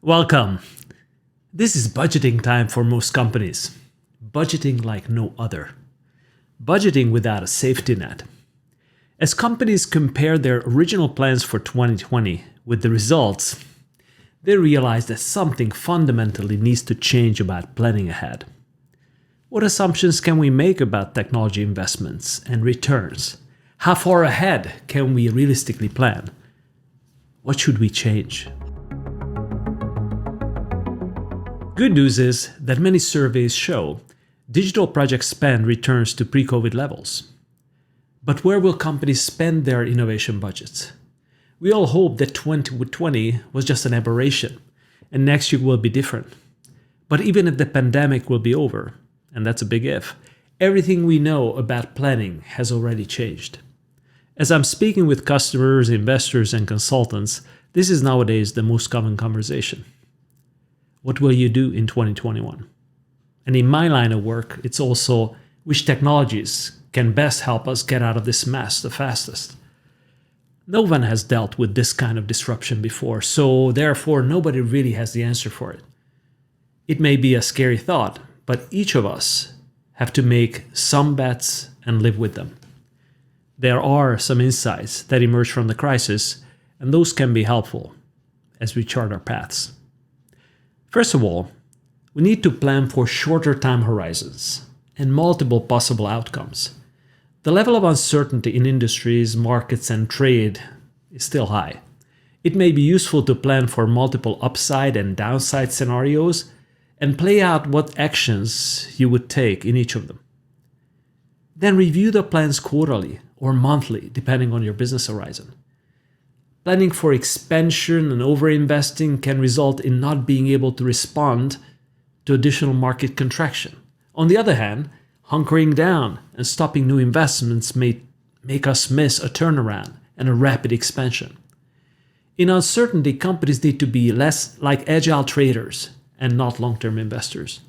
Welcome. This is budgeting time for most companies. Budgeting like no other. Budgeting without a safety net. As companies compare their original plans for 2020 with the results, they realize that something fundamentally needs to change about planning ahead. What assumptions can we make about technology investments and returns? How far ahead can we realistically plan? What should we change? Good news is that many surveys show digital project spend returns to pre-COVID levels. But where will companies spend their innovation budgets? We all hope that 2020 was just an aberration and next year will be different. But even if the pandemic will be over, and that's a big if, everything we know about planning has already changed. As I'm speaking with customers, investors, and consultants, this is nowadays the most common conversation. What will you do in 2021? And in my line of work, it's also which technologies can best help us get out of this mess the fastest. No one has dealt with this kind of disruption before, so therefore nobody really has the answer for it. It may be a scary thought, but each of us have to make some bets and live with them. There are some insights that emerge from the crisis, and those can be helpful as we chart our paths. First of all, we need to plan for shorter time horizons and multiple possible outcomes. The level of uncertainty in industries, markets, and trade is still high. It may be useful to plan for multiple upside and downside scenarios and play out what actions you would take in each of them. Then review the plans quarterly or monthly, depending on your business horizon. Planning for expansion and overinvesting can result in not being able to respond to additional market contraction. On the other hand, hunkering down and stopping new investments may make us miss a turnaround and a rapid expansion. In uncertainty, companies need to be less like agile traders and not long-term investors.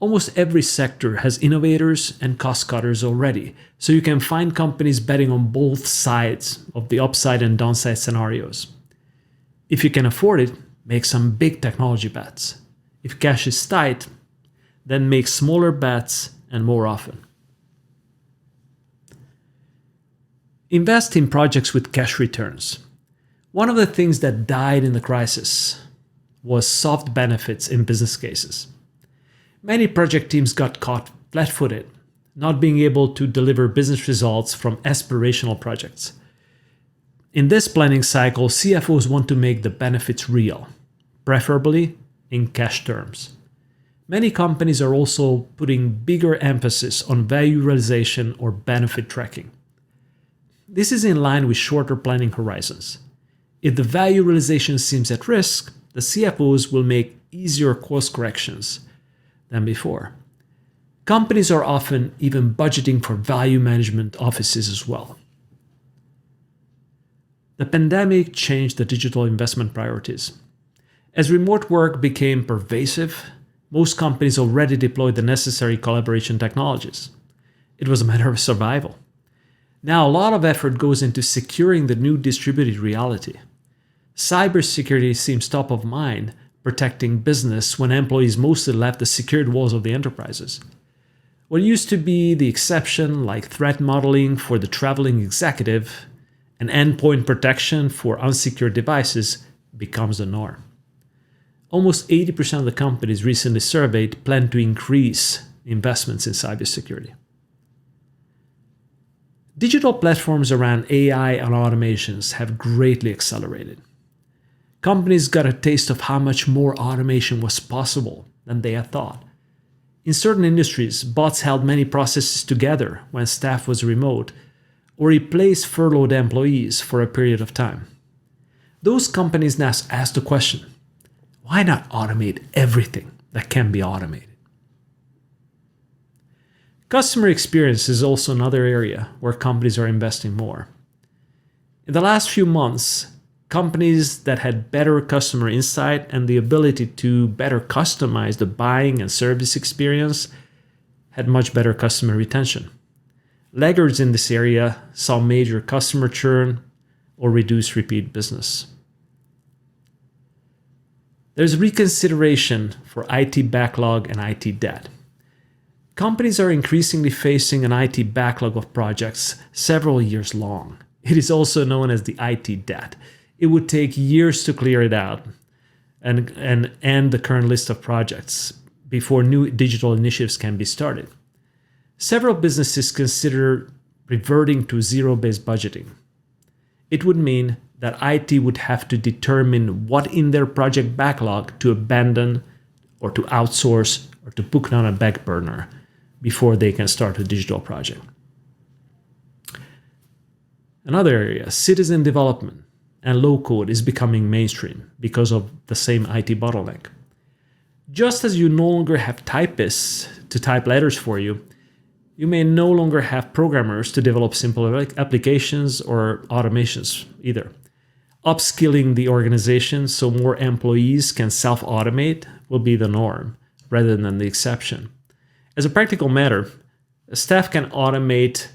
Almost every sector has innovators and cost-cutters already, so you can find companies betting on both sides of the upside and downside scenarios. If you can afford it, make some big technology bets. If cash is tight, then make smaller bets and more often. Invest in projects with cash returns. One of the things that died in the crisis was soft benefits in business cases. Many project teams got caught flat-footed, not being able to deliver business results from aspirational projects. In this planning cycle, CFOs want to make the benefits real, preferably in cash terms. Many companies are also putting bigger emphasis on value realization or benefit tracking. This is in line with shorter planning horizons. If the value realization seems at risk, the CFOs will make easier course corrections than before. Companies are often even budgeting for value management offices as well. The pandemic changed the digital investment priorities. As remote work became pervasive, most companies already deployed the necessary collaboration technologies. It was a matter of survival. Now a lot of effort goes into securing the new distributed reality. Cybersecurity seems top of mind, protecting business when employees mostly left the secured walls of the enterprises. What used to be the exception, like threat modeling for the traveling executive and endpoint protection for unsecured devices, becomes the norm. Almost 80% of the companies recently surveyed plan to increase investments in cybersecurity. Digital platforms around AI and automations have greatly accelerated. Companies got a taste of how much more automation was possible than they had thought. In certain industries, bots held many processes together when staff was remote, or replaced furloughed employees for a period of time. Those companies now ask the question, why not automate everything that can be automated? Customer experience is also another area where companies are investing more. In the last few months, companies that had better customer insight and the ability to better customize the buying and service experience had much better customer retention. Laggards in this area saw major customer churn or reduced repeat business. There's reconsideration for IT backlog and IT debt. Companies are increasingly facing an IT backlog of projects several years long. It is also known as the IT debt. It would take years to clear it out and end the current list of projects before new digital initiatives can be started. Several businesses consider reverting to zero-based budgeting. It would mean that IT would have to determine what in their project backlog to abandon or to outsource or to put on a back burner before they can start a digital project. Another area, citizen development and low code is becoming mainstream because of the same IT bottleneck. Just as you no longer have typists to type letters for you, you may no longer have programmers to develop simple applications or automations either. Upskilling the organization so more employees can self-automate will be the norm rather than the exception. As a practical matter, staff can automate,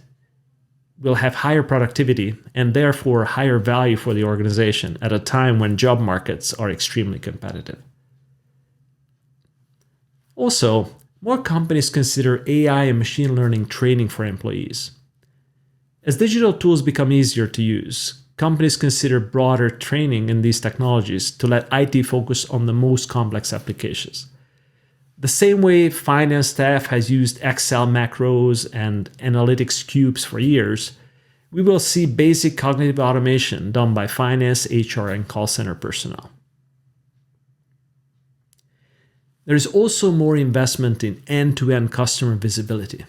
will have higher productivity and therefore higher value for the organization at a time when job markets are extremely competitive. Also, more companies consider AI and machine learning training for employees. As digital tools become easier to use, companies consider broader training in these technologies to let IT focus on the most complex applications. The same way finance staff has used Excel macros and analytics cubes for years, we will see basic cognitive automation done by finance, HR, and call center personnel. There is also more investment in end-to-end customer visibility.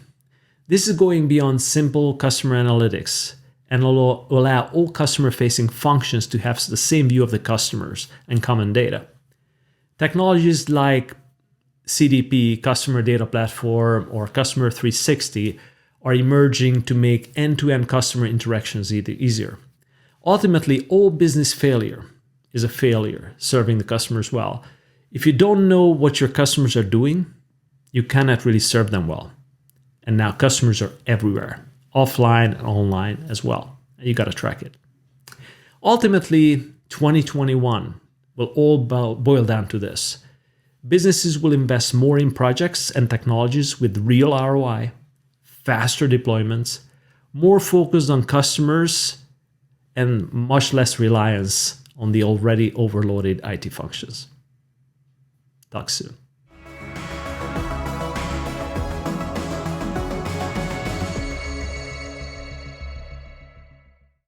This is going beyond simple customer analytics and will allow all customer-facing functions to have the same view of the customers and common data. Technologies like CDP, Customer Data Platform, or Customer 360 are emerging to make end-to-end customer interactions easier. Ultimately, all business failure is a failure serving the customers well. If you don't know what your customers are doing, you cannot really serve them well. And now customers are everywhere, offline and online as well. And you got to track it. Ultimately, 2021 will all boil down to this. Businesses will invest more in projects and technologies with real ROI, faster deployments, more focused on customers, and much less reliance on the already overloaded IT functions. Talk soon.